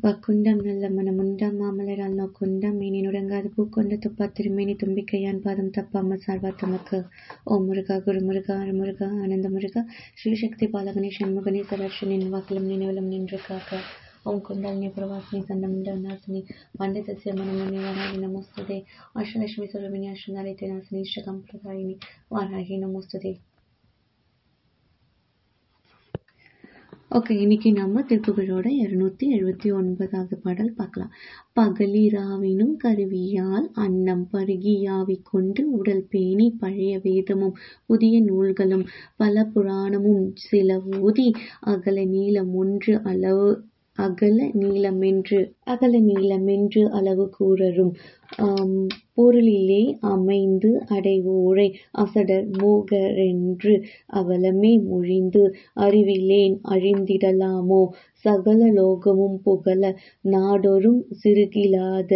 வக்குண்டம் நல்ல மனமுண்டாம் மாமலரால் நோக்குண்டாம் மேனினுடங்காது பூக்கொண்ட துப்பா திருமேனி தும்பிக்கையான் பாதம் தப்பாமல் சார்வா தமக்கு. ஓம் முருகா குரு முருகா அருமுருகா ஆனந்த முருகா ஸ்ரீசக்தி பாலகனே ஷண்முகனே சரர்ஷனின் வாக்கிலும் நினைவிலும் நின்று காக்க. ஓம் குண்டலினி பிரவாசினி சண்டமுண்ட நாசினி பண்டிதஸ்ய மனமுனி வராகி நமோஸ்துதே. அஷ்டலட்சுமி சுரபினி அஷ்டநாரித்தே நாசினி இஷ்டகம்பிரதாயினி வாராகி நமோஸ்துதே. ஓகே, இன்னைக்கு நம்ம திருப்புகழோட 279வது பாடல் பார்க்கலாம். பகலிராவினும் கருவியால் அன்னம் பருகியாவி கொண்டு உடல் பேணி பழைய வேதமும் புதிய நூல்களும் பல புராணமும் சில ஓதி அகல நீளமென்று அளவு கூறரும் பொருளிலே அமைந்து அடைவோரை அசடர் மூகரென்று அவலமே மொழிந்து அறிவிலேன் அழிந்திடலாமோ. சகல லோகமும் புகழ நாடொரும் சிறுகிலாத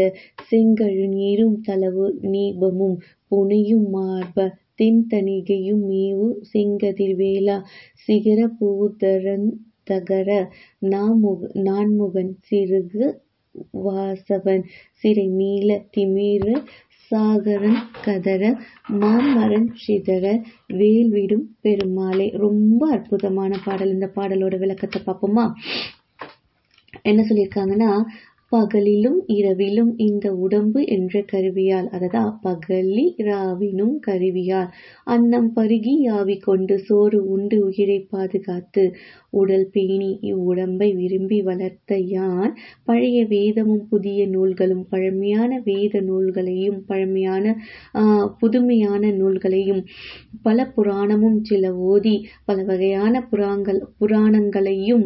செங்கழுநீரும் தளவு நீபமும் புனையும் மார்ப தென்தணிகையும் மேவு செங்கதிர்வேலா சிகர பூதரன் தகர நான்முகன் சிறுகு வாசவன் சிறை மீள திமிர சாகரன் கதற மாமரன் சிதற வேல்விடும் பெருமாளே. ரொம்ப அற்புதமான பாடல். இந்த பாடலோட விளக்கத்தை பார்ப்போமா? என்ன சொல்லியிருக்காங்கன்னா, பகலிலும் இரவிலும் இந்த உடம்பு என்ற கருவியால், அதாவது பகலிராவினும் கருவியால் அன்னம் பருகி யாவி கொண்டு சோறு உண்டு உயிரை பாதுகாத்து உடல் பேணி இவ்வுடம்பை விரும்பி வளர்த்த யான் பழைய வேதமும் புதிய நூல்களும் பழமையான வேத நூல்களையும் பழமையான புதுமையான நூல்களையும் பல புராணமும் சில ஓதி பல வகையான புராணங்களையும்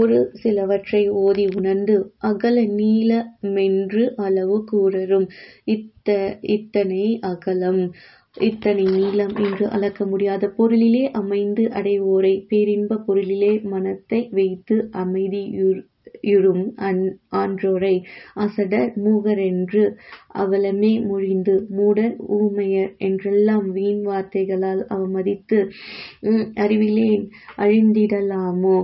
ஒரு சிலவற்றை ஓதி உணர்ந்து அகல நீளமென்று அளவு கூறரும். இத்தனை அகலம் இத்தனை நீளம் என்று அளக்க முடியாத பொருளிலே அமைந்து அடைவோரை பேரின்ப பொருளிலே மனத்தை வைத்து அமைதியுறும் ஆன்றோரை அசடர் மூகரென்று அவலமே மொழிந்து மூடர் ஊமையர் என்றெல்லாம் வீண் வார்த்தைகளால் அவமதித்து அறிவிலேன் அழிந்திடலாமோ.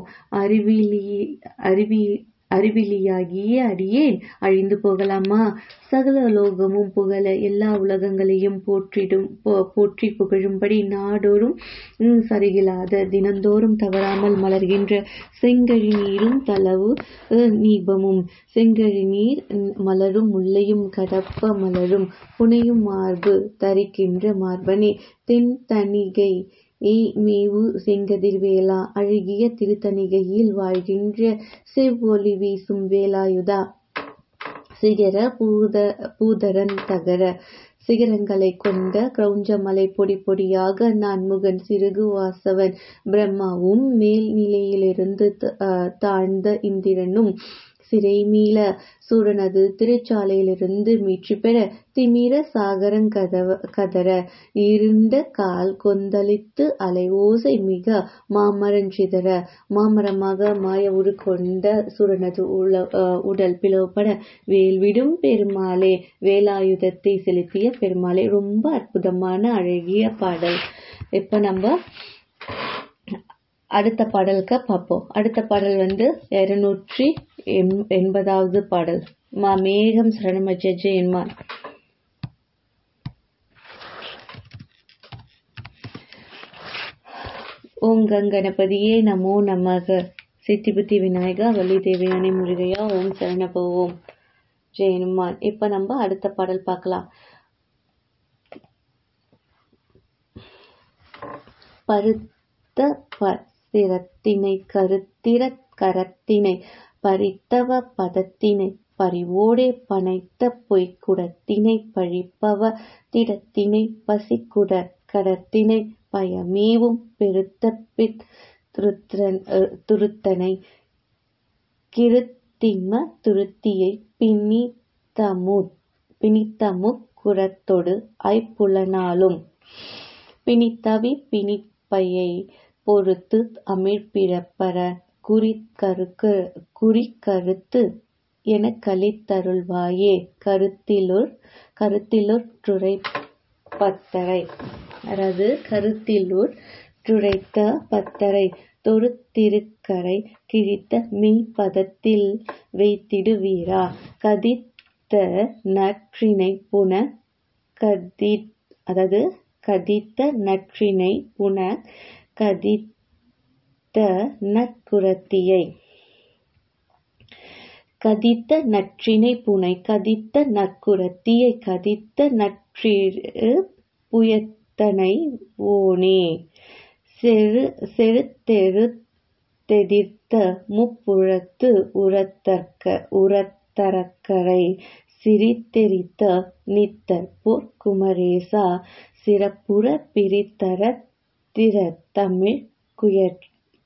அறிவிலியாகிய அடியேன் அழிந்து போகலாமா? சகல லோகமும் புகழ எல்லா உலகங்களையும் போற்றி புகழும்படி நாடோறும் சரிகிலாத தினந்தோறும் தவறாமல் மலர்கின்ற செங்கழி நீரும் தளவு நீபமும் செங்கழிநீர் மலரும் முல்லையும் கடப்ப மலரும் புனையும் மார்பு தரிக்கின்ற மார்பனே தென்தணிகை மேவு செங்கதிர்வேலா அழகிய திருத்தணிகையில் வாழ்கின்ற செவ்வொளி வீசும் வேலாயுதா சிகர பூதரன் தகர சிகரங்களை கொண்ட கிரௌஞ்சமலை பொடி பொடியாக நான்முகன் சிறுகு வாசவன் பிரம்மாவும் மேல் நிலையிலிருந்து தாழ்ந்த இந்திரனும் சிறை மீள சூரனது திருச்சாலையிலிருந்து மீட்சி பெற திமிர சாகரங் கதற இருண்ட கால் கொந்தளித்து அலைவோசை மிக மாமரன் சிதற மாமரமாக மாய உரு கொண்ட சூரனது உடல் பிளவுபட வேல்விடும் பெருமாளே வேலாயுதத்தை செலுத்திய பெருமாளே. ரொம்ப அற்புதமான அழகிய பாடல். இப்ப நம்ம அடுத்த பாடலுக்கு பார்ப்போம். அடுத்த பாடல் 280வது பாடல். மேகம் சரணமஜ்ஜ என்மான். ஓம் கங்கணபதியே நமோ நமக. சித்தி புத்தி விநாயகா வள்ளி தேவயானி முருகையா ஓம் சரணபோம் ஜெயனுமான். இப்ப நம்ம அடுத்த பாடல் பார்க்கலாம். பருத்த சிரத்தினை கரத்தினை பறித்தவ பதத்தினை பறிவோடே பனைத்த பொய்க்குடத்தினை பழிப்பவ திடத்தினை பசிக்குட கடத்தினை பயமேவும் பெருத்த துருத்தனை கிருத்திம துருத்தியை பிணித்தமு குரத்தொடு ஐப்புலனாலும் பிணித்தவி பிணிப்பையை பொறுத்து அமிழ்பிறப்பற குறிக்கருத்து என கலித்தருள்வாயே. கருத்திலுற்றுரை பத்தரை, அதாவது கருத்திலுற்றுரைத்த பத்தரை தொறுத்திருக்கரை கிழித்த மெய்ப்பதத்தில் வைத்திடுவீரா. கதித்த நற்றினை புன கதித்த நற்றினை புன கதித்த நற்குரத்தியை. கதித்த நற்றினை புனை கதித்த நற்குரத்தியை கதித்த நற்றிரு புயத்தனை ஓனே. செருத்தெதிர்த்த முப்புறத்து உரத்தரக்கரை சிரித்தெரித்த நித்தற்போர் குமரேசா. சிறப்புற பிரித்தர திறத்தமிழ்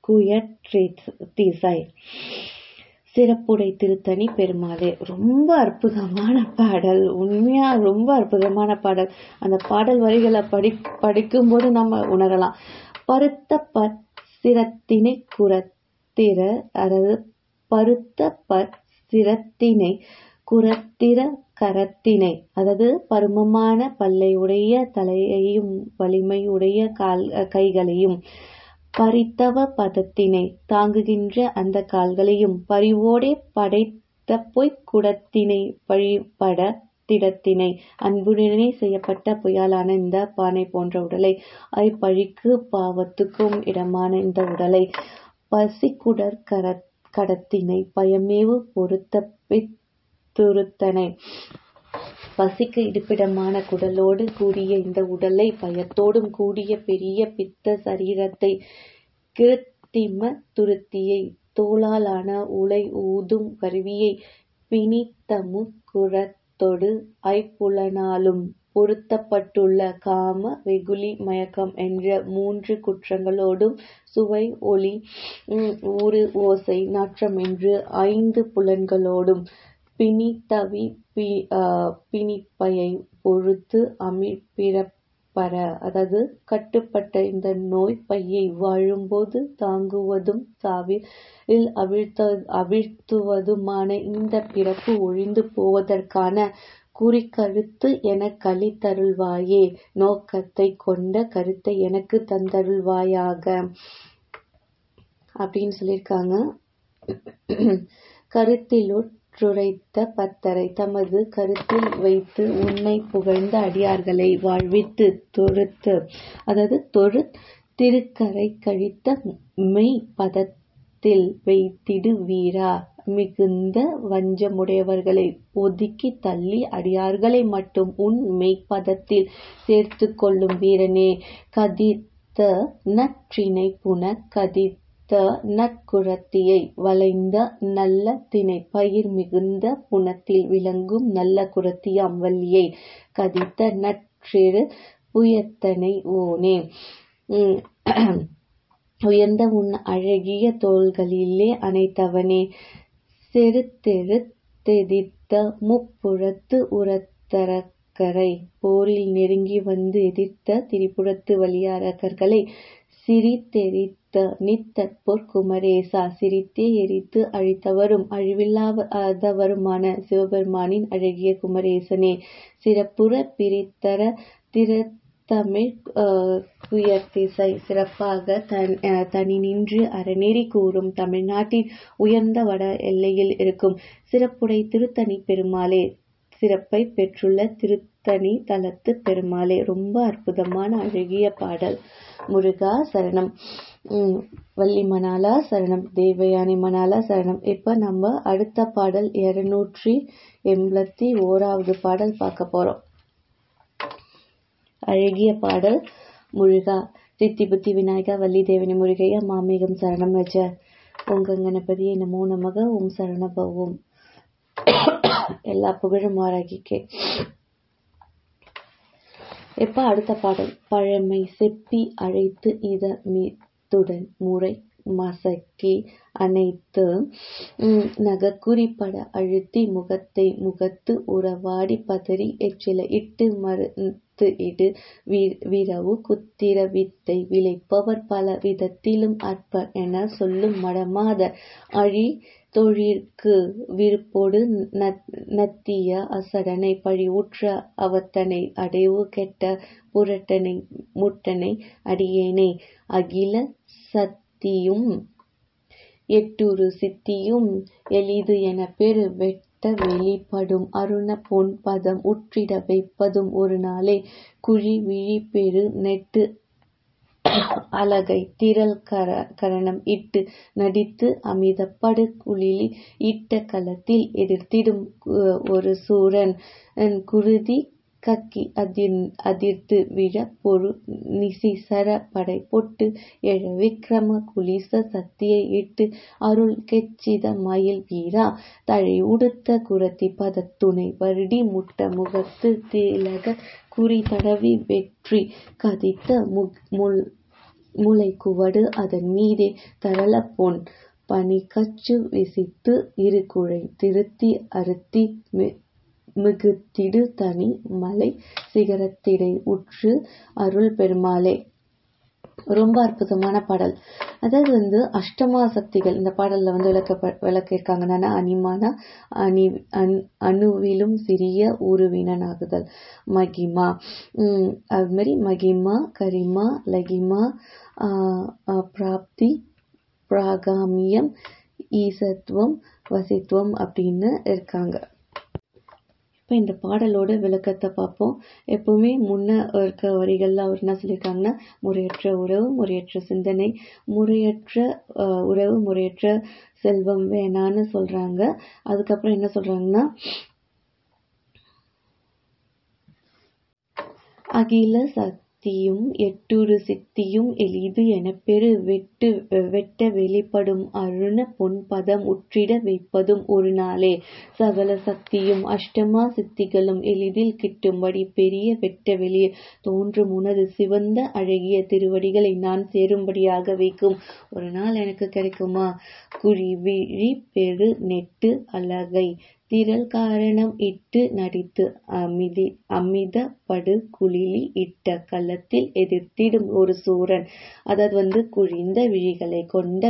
குயற்றிசை. சிறப்புடை திருத்தணி பெருமாளே. ரொம்ப அற்புதமான பாடல், உண்மையா ரொம்ப அற்புதமான பாடல். அந்த பாடல் வரிகளை படிக்கும்போது நம்ம உணரலாம். பருத்த சிரத்தினை குரத்திர பருத்த சிரத்தினை குரத்திர கரத்தினை பருமமான பல்லை உடைய தலையையும் வலிமை உடைய கைகளையும் பறித்தவ பதத்தினை தாங்குகின்ற அந்த கால்களையும் பரிவோடே படைத்த பொய்க் குடத்தினை வழிபட திடத்தினை அன்புடனே செய்யப்பட்ட புயலான இந்த பானை போன்ற உடலை பழிக்கு பாவத்துக்கும் இடமான இந்த உடலை பசிக்குடற் கடத்தினை பயமேவு பொருத்த பித்துருத்தனை. பசிக்கு இருப்பிடமான குடலோடு கூடிய இந்த உடலை பயத்தோடும் கூடிய பெரிய பித்த சரீரத்தை கிருத்திம துருத்தியை தோளாலான உலை ஊதும் கருவியை பிணித்தமு குரத்தொடு ஐப்புலனாலும் பொருத்தப்பட்டுள்ள காம வெகுளி மயக்கம் என்ற 3 குற்றங்களோடும் சுவை ஒளி ஊறு ஓசை நாற்றம் என்று 5 புலன்களோடும் பிணித்தவி பிணிப்பையை பொறுத்து அமிழ்பிறப்பற கட்டுப்பட்ட இந்த நோய் பையை வாழும்போது தாங்குவதும் சாவில் அவிழ்த்துவதுமான இந்த பிறப்பு ஒழிந்து போவதற்கான குறிக்கருத்து எனக் களித்தருள்வாயே. நோக்கத்தை கொண்ட கருத்தை எனக்கு தந்தருள்வாயாக அப்படின்னு சொல்லியிருக்காங்க. கருத்திலுற்றுரைத்த பத்தரை தமது கருத்தில் வைத்து உன்னை புகழ்ந்த அடியார்களை வாழ்வித்து திருக்கரை கழித்த மெய் பதத்தில் வைத்திடுவீரா. மிகுந்த வஞ்சமுடையவர்களை ஒதுக்கி தள்ளி அடியார்களை மட்டும் உன் மெய்ப்பதத்தில் சேர்த்து கொள்ளும் வீரனே. கதித்த நற்றினை புன கதித்த நற்குரத்தியை வளைந்த நல்ல திணை பயிர் மிகுந்த புனத்தில் விளங்கும் நல்ல குரத்தியாம் வள்ளியை கதித்த நற்றிரு புயத்தனை ஓனே. உயர்ந்த உன் அழகிய தோள்களிலே அணைத்தவனே. செருத்தெதிர்த்த முப்புறத்து உரத்தரக்கரை போரில் நெருங்கி வந்து எதிர்த்த திரிபுரத்து வலியரக்கர்களை சிரித்தெரித்த நித்தற்போர் குமரேசா. சிரித்தே எரித்து அழித்தவரும் அழிவில்லாதவருமான சிவபெருமானின் அழகிய குமரேசனே. சிறப்புற பிரித்தர தமிழ் குயர்த்திசை சிறப்பாக தனி நின்று அறநெறி கூறும் தமிழ்நாட்டின் உயர்ந்த வட எல்லையில் இருக்கும் சிறப்புடை திருத்தணி பெருமாளே. சிறப்பை பெற்றுள்ள திருத்தணி தலத்து பெருமாளே. ரொம்ப அற்புதமான அழகிய பாடல். முருகா சரணம், வள்ளி மணாலா சரணம், தேவயானி மணாலா சரணம். இப்ப நம்ம அடுத்த பாடல் 281வது பாடல் பார்க்க போறோம். அழகிய பாடல். முருகா சித்தி புத்தி விநாயகா வள்ளி தேவனி முருகையா மாமேகம் சரணம் வச்ச உங்க கணபதியை நமோ நமக ஓம் சரணபவோம். எல்லா புகழும் ஆராகிக்கே. இப்ப அடுத்த பாடல். பழமை செப்பி அழைத்து இதமித்துடன் முறை மசக்கி அனைத்து நகக்குறிப்பட அழுத்தி முகத்து உறவாடி பதறி எச்சில இட்டு மறுத்து இடு விரவு குத்திர வித்தை விளைப்பவர் பல விதத்திலும் அற்ப என சொல்லும் மடமாத அழி தொழிற்கு விருப்போடு நத்திய அசடனை பழி உற்ற அவத்தனை அடைவு கெட்ட புரட்டனை முட்டனை அடியேனை அகில சக்தியும் எட்டுரு சித்தியும் எளிது எனப் பெரு வெட்ட வெளிப்படும் அருண பொன் பதம் உற்றிட வைப்பதும் ஒரு நாளே. குழி விழி பெரு நெட்டு அலகை திரள் கரணம் இட்டு நடித்து அமிதப்படு குளிலி இட்ட களத்தில் எதிர்த்திடும் ஒரு சூரன் குருதி கக்கி அதிர்த்து விழ பொரு நிசிசர படை பொட்டு எழ விக்ரம குலிச சக்தியை இட்டு அருள் கெச்சித மயில் வீரா தழை உடுத்த குரத்தி பதத்துணை வருடி முட்ட முகத்து திலக குறி தடவி வெற்றி கதித்த முளை குவடு அதன் மீதே தரள பொன் பனி கச்சு விசித்து இருகுழை திருத்தி அறுத்தி மிகுத்திடு தனி மலை சிகரத்திடை உற்று அருள் பெருமாளே. ரொம்ப அற்புதமான பாடல். அதாவது அஷ்டமா சக்திகள் இந்த பாடல்ல விளக்கியிருக்காங்க. என்னன்னா அனிமானா அணுவிலும் சிறிய உருவினாகுதல், மகிமா, அது மாதிரி மகிமா, கரிமா, லகிமா, பிராப்தி, பிராகாமியம், ஈசத்துவம், வசித்துவம் அப்படின்னு இருக்காங்க. இப்போ இந்த பாடலோட விளக்கத்தை பார்ப்போம். எப்பவுமே முன்ன இருக்க வரிகள்ல அவர் என்ன சொல்லியிருக்காங்கன்னா, முறையற்ற உறவு, முறையற்ற சிந்தனை, முறையற்ற உறவு, முறையற்ற செல்வம் வேணான்னு சொல்றாங்க. அதுக்கப்புறம் என்ன சொல்றாங்கன்னா, அகில சக்தியும் எட்டுரு சித்தியும் எளிது எனப் பெரு வெட்ட வெளிப்படும் அருண பொன் பதம் உற்றிட வைப்பதும் ஒரு நாளே. சகல சக்தியும் அஷ்டமா சித்திகளும் எளிதில் கிட்டும்படி பெரிய வெட்ட வெளியே தோன்றும் உனது சிவந்த அழகிய திருவடிகளை நான் சேரும்படியாக வைக்கும் ஒரு நாள் எனக்கு கிடைக்குமா? குழி விழி பெரு நெட்டு அலகை திரள் காரணம் இட்டு நடித்து அமித படு குளிலி இட்ட களத்தில் எதிர்த்திடும் ஒரு சூரன். அதாவது குழிந்த விழிகளை கொண்ட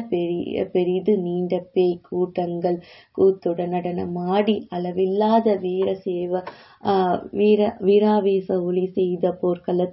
பெரிது நீண்ட பேய் கூட்டங்கள் கூத்துடன் நடனமாடி அளவில்லாத வீராவேச ஒளி செய்த போர்க்கள